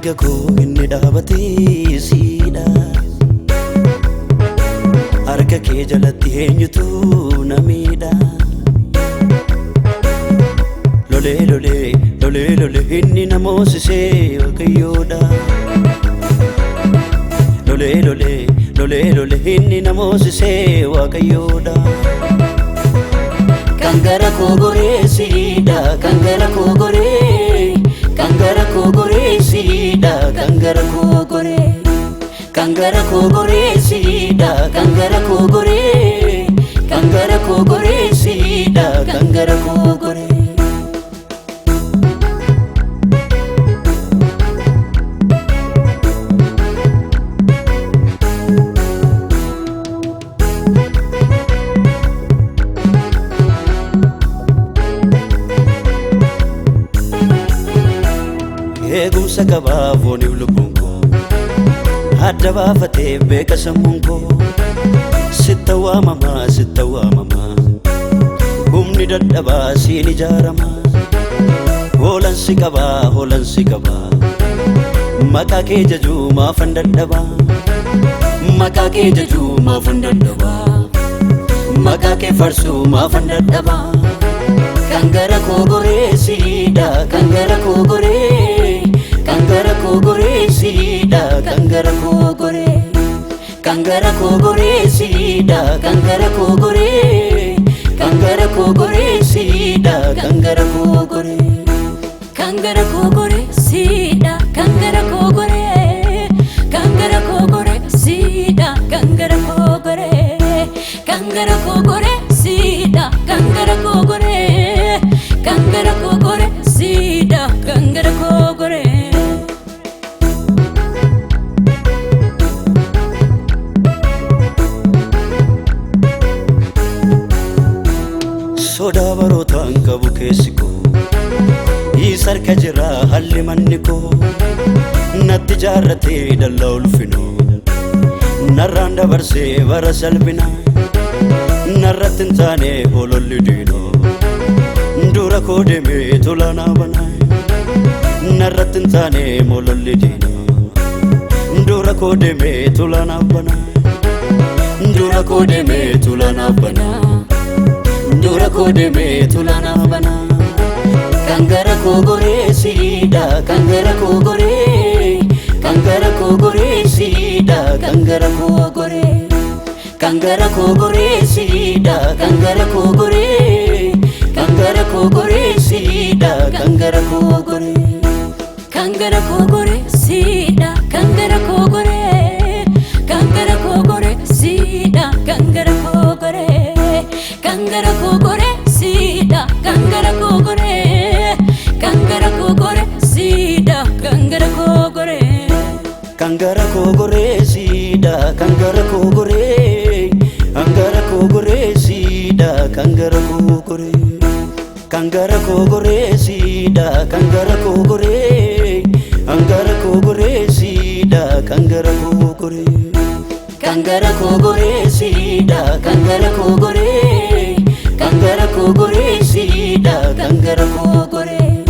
mirga koo inni dhaabatee siidha. Harka kee jalatti eenyutu na miidha. Lolee lolee lolee lolee inni na moosisee Waaqayyoodha. Lolee lolee lolee lolee inni na moosisee Waaqayyoodha. Kan gara koo goree siidha, kan gara koo goree, kan gara koo goree siidha, kan gara koo goree, kan gara koo goree siidha, kan gara koo goree, kan gara koo goree siidha, kan gara koo goree. Eegumsa qabaa fooniif lubbuun koo adda baafatee beeka sammuun koo sitta waamamaa sitta waamamaa humni dadhabaa siin ijaaramaa hoolansi qabaa maqaa kee jajuu maafan dadhabaa maqaa kee jajuu maafan dadhabaa maqaa kee farsuu maafan dadhabaa kan gara koo goree siidha kan gara koo goree kan gara koo goree siidha kan gara koo goree kan gara koo goree siidha kan gara koo goree kan gara koo goree siidha kan gara koo goree kan gara koo goree siidha kan gara koo goree kan gara koo goree siidha kan gara koo goree kan gara koo goree siidha kan gara koo goree kan gara koo goree siidha kan gara koo goree. Sodaa barootaan qabu keessi koo isa harka jira halli manni koo natti jaarratee dallaa ulfinoo narraan dabarsee bara salphinaa narratti hin taane ololli diinoo dura koo deemee tolaanaa banaa narratti hin taane ololli diinoo dura koo deemee tolaanaa banaa dura koo deemee tolaanaa banaa dura koo deemee tolaanaa banaa kan gara koo goree siidha kan gara koo goree kan gara koo goree siidha kan gara koo goree kan gara koo goree siidha kan gara koo goree kan gara koo goree siidha kan gara koo goree kan gara koo goree siidha kan gara koo goree kan gara koo goree siidha kan gara koo goree kan gara koo goree siidha kan gara koo goree kan gara koo goree siidha kan gara koo goree kan gara koo goree siidha kan gara koo goree kan gara koo goree siidha kan gara koo goree kan gara koo goree siidha kan gara koo goree kan gara koo goree siidha kan gara koo goree kan gara koo goree siidha kan gara koo goree kan gara koo goree siidha kan gara koo goree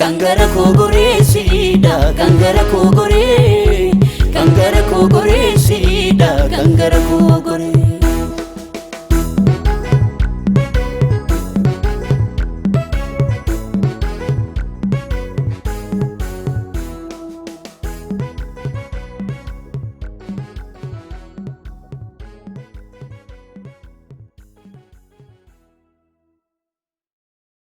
kan gara koo goree siidha kan gara koo goree kan gara koo goree siidha kan gara koo goree